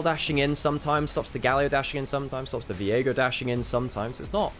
dashing in sometimes, stops the Galio dashing in sometimes, stops the Viego dashing in sometimes. So it's not...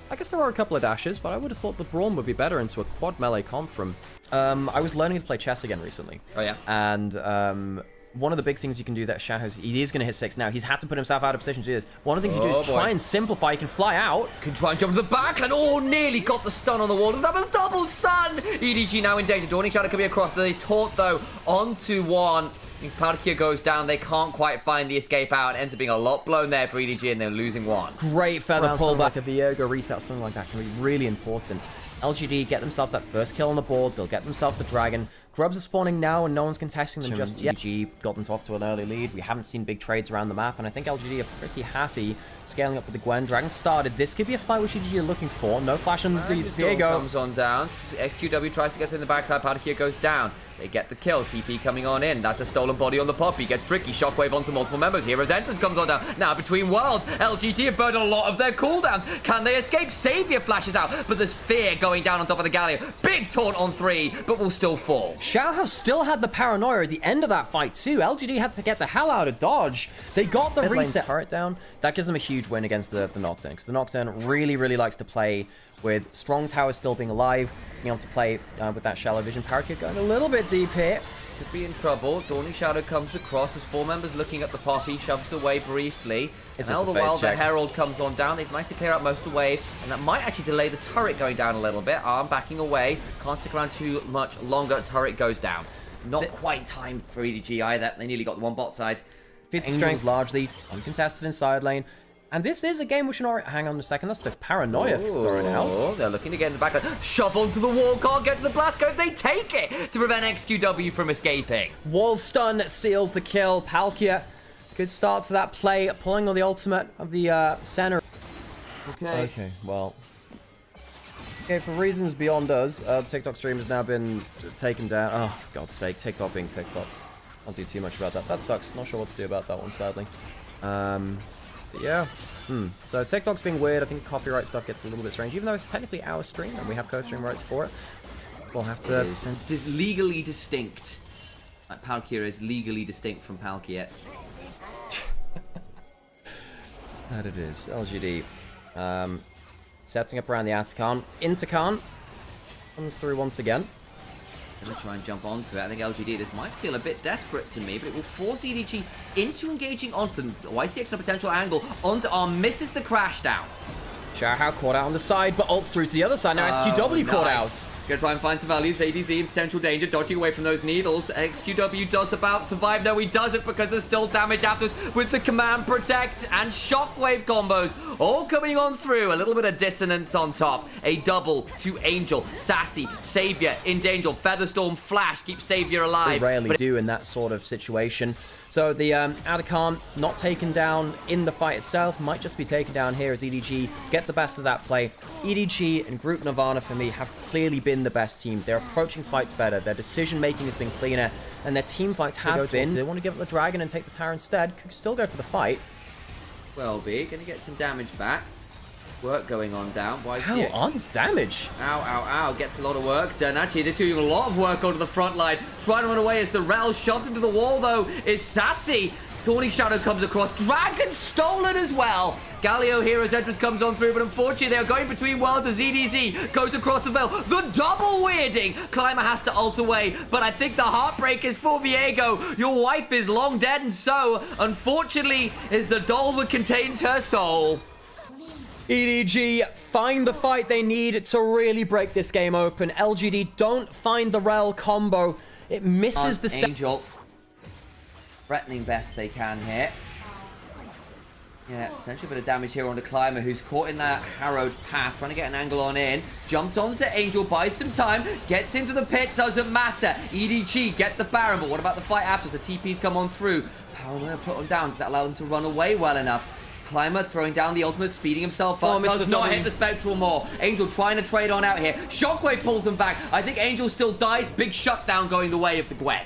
I guess there are a couple of dashes, but I would have thought the Brawn would be better into a quad melee comp from... I was learning to play chess again recently. Oh, yeah? And one of the big things you can do that Xiao has... He is going to hit 6 now. He's had to put himself out of position to do this. One of the things you do is try and simplify. You can fly out. Can try and jump to the back, and nearly got the stun on the wall. Does that have a double stun? EDG now in danger. Dawning Shadow can be across. They taunt, though, onto one. His Palkia goes down. They can't quite find the escape out. It ends up being a lot blown there for EDG, and they're losing one. Great feather pullback. A Viego reset, something like that can be really important. LGD get themselves that first kill on the board. They'll get themselves the dragon. Grubs are spawning now, and no one's contesting them just yet. LGD got them off to an early lead. We haven't seen big trades around the map, and I think LGD are pretty happy scaling up with the Gwen. Dragon started. This could be a fight which EDG are looking for. No flash on the Viego. Comes on down. XQW tries to get in the backside. Palkia goes down. They get the kill. TP coming on in. That's a stolen body on the Poppy. Gets tricky. Shockwave onto multiple members. Hero's entrance comes on down. Now between worlds. LGD have burned a lot of their cooldowns. Can they escape? Savior flashes out. But there's fear going down on top of the Galio. Big taunt on 3, but will still fall. Xiao still had the paranoia at the end of that fight too. LGD had to get the hell out of dodge. They got the reset turret down. That gives them a huge win against the Nocturne. Because the Nocturne really likes to play with strong towers still being alive, being able to play with that shallow vision. Parakeet going a little bit deep here. Could be in trouble. Dawning Shadow comes across as 4 members looking at the Poppy, shoves away briefly. And all the while the Herald comes on down. They've managed to clear out most of the wave, and that might actually delay the turret going down a little bit. Arm backing away. Can't stick around too much longer. Turret goes down. Not quite time for EDG either. They nearly got the one bot side. Fit strength largely uncontested in side lane. And this is a game which... Hang on a second. That's the paranoia thrown out. They're looking to get in the back. Shove onto the wall. Can't get to the blast code. They take it to prevent XQW from escaping. Wall stun seals the kill. Palkia, good start to that play. Pulling on the ultimate of the center. Okay, well... Okay, for reasons beyond us, TikTok stream has now been taken down. Oh, for God's sake. TikTok being TikTok. Can't do too much about that. That sucks. Not sure what to do about that one, sadly. But yeah. So TikTok's being weird. I think copyright stuff gets a little bit strange, even though it's technically our stream and we have co-stream rights for it. We'll have to... It's legally distinct. Like Palkia is legally distinct from Palkia. That it is. LGD. Setting up around the Atakan. Intercan comes through once again. Gonna try and jump onto it. I think LGD, this might feel a bit desperate to me, but it will force EDG into engaging onto them. YCX a potential angle onto Arm, misses the crash down. Xiao caught out on the side, but ults through to the other side. Now SQW caught out. Gonna try and find some values. ADZ in potential danger, dodging away from those needles. XQW does about survive. No, he doesn't, because there's still damage afterwards with the command protect and shockwave combos all coming on through. A little bit of dissonance on top. A double to Angel. Sassy, Savior in danger. Featherstorm flash keeps Savior alive. They rarely do in that sort of situation. So the Atakan not taken down in the fight itself, might just be taken down here as EDG get the best of that play. EDG and Group Nirvana, for me, have clearly been the best team. They're approaching fights better, their decision making has been cleaner, and their team fights have been. They want to give up the dragon and take the tower instead. Could still go for the fight. Well, be gonna get some damage back. Work going on down. YCX. Ow, On's damage. Ow. Gets a lot of work done. Actually, they're doing a lot of work onto the front line. Trying to run away as the Rel shoved into the wall, though, is Sassy. Dawning Shadow comes across. Dragon stolen as well. Galio Hero's entrance comes on through, but unfortunately, they are going between worlds as ZDZ goes across the veil. The double weirding. Climber has to ult away, but I think the heartbreak is for Viego. Your wife is long dead, and so, unfortunately, is the doll that contains her soul. EDG find the fight they need to really break this game open. LGD don't find the Rel combo. It misses the Angel. Threatening best they can here. Yeah, potentially a bit of damage here on the Climber, who's caught in that harrowed path, trying to get an angle on in. Jumped onto Angel, buys some time, gets into the pit, doesn't matter. EDG get the Baron, but what about the fight after? The TPs come on through. Paranoia put on down. Does that allow them to run away well enough? Climber throwing down the ultimate, speeding himself up. Does not hit the Spectral more. Angel trying to trade on out here. Shockwave pulls them back. I think Angel still dies. Big shutdown going the way of the Gwen.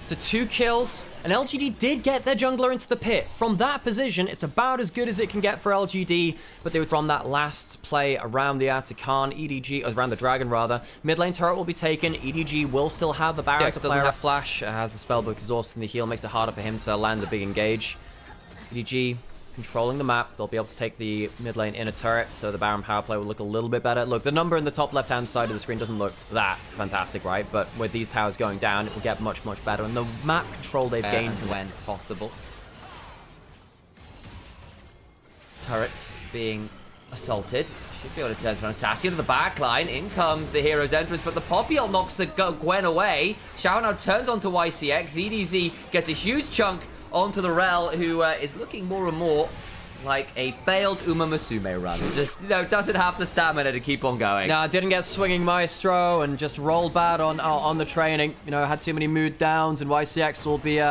So 2 kills, and LGD did get their jungler into the pit. From that position, it's about as good as it can get for LGD, but they were from that last play around the Atakan, EDG, around the Dragon rather. Mid lane turret will be taken, EDG will still have the Baron to play. Doesn't have flash, has the spellbook exhausting the heal, makes it harder for him to land a big engage. EDG controlling the map. They'll be able to take the mid lane inner turret, so the Baron power play will look a little bit better. Look, the number in the top left-hand side of the screen doesn't look that fantastic, right? But with these towers going down, it will get much, much better. And the map control they've gained from when possible. Turrets being assaulted. Should be able to turn around. Sassy to the back line. In comes the hero's entrance, but the Poppy ult knocks the Gwen away. Xiao now turns onto YCX. ZDZ gets a huge chunk onto the Rel, who is looking more and more like a failed Uma Musume run. Just, you know, doesn't have the stamina to keep on going. Nah, didn't get swinging Maestro and just rolled bad on the training. You know, had too many mood downs, and YCX will be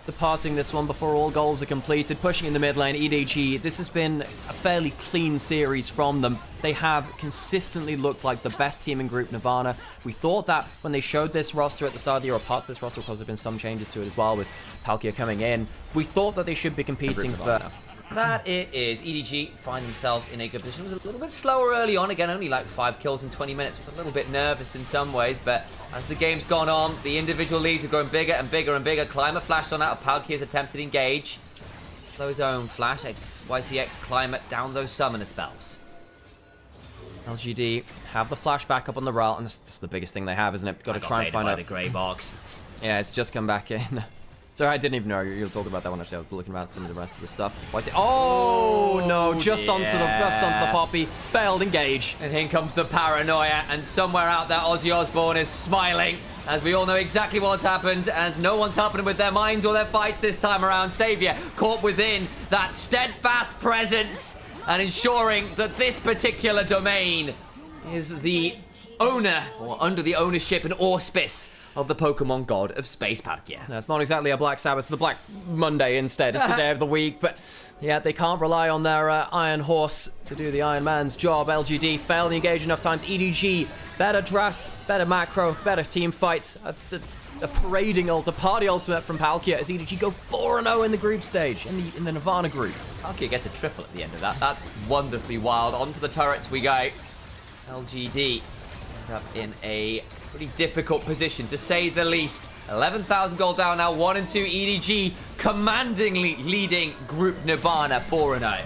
departing this one before all goals are completed. Pushing in the mid lane, EDG. This has been a fairly clean series from them. They have consistently looked like the best team in Group Nirvana. We thought that when they showed this roster at the start of the year, or parts of this roster, because there have been some changes to it as well with Palkia coming in, we thought that they should be competing for... That it is. EDG find themselves in a good position. It was a little bit slower early on. Again, only like 5 kills in 20 minutes. Was a little bit nervous in some ways, but as the game's gone on, the individual leads are growing bigger and bigger and bigger. Climber flashed on out of Palkia's attempted engage. Slow zone flash. YCX Climber down those summoner spells. LGD have the flash back up on the Rel, and this is the biggest thing they have, isn't it? Got to try and find out the grey box. Yeah, it's just come back in. So I didn't even know you were talking about that one. Actually, I was looking at some of the rest of the stuff. Oh no! Just onto the Poppy. Failed engage. And in comes the paranoia, and somewhere out there, Ozzy Osbourne is smiling, as we all know exactly what's happened, and no one's helping with their minds or their fights this time around. Savior caught within that steadfast presence, and ensuring that this particular domain is the owner, or under the ownership and auspice of the Pokemon god of space, Palkia. No, it's not exactly a Black Sabbath, it's the Black Monday instead. It's the day of the week, but yeah, they can't rely on their Iron Horse to do the Iron Man's job. LGD failed the engage enough times. EDG, better drafts, better macro, better team fights. A parading ult, a party ultimate from Palkia as EDG go 4-0 in the group stage, in the Nirvana group. Palkia gets a triple at the end of that. That's wonderfully wild. Onto the turrets we go. LGD end up in a pretty difficult position, to say the least. 11,000 gold down now, 1 and 2. EDG commandingly leading Group Nirvana 4-0.